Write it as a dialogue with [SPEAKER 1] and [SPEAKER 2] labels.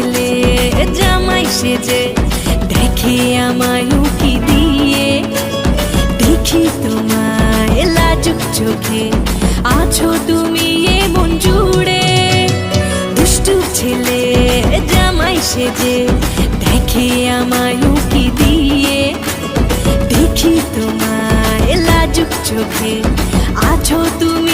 [SPEAKER 1] ছেলে জামাই সেজে দেখে আমায় উকি দিয়ে, দেখি তোমায় লাজুক চোখে আছো তুমি এমন জুড়ে। দুষ্টু ছেলে জামাই সেজে দেখে আমায় উকি দিয়ে, দেখি তোমায় লাজুক চোখে আছো তুমি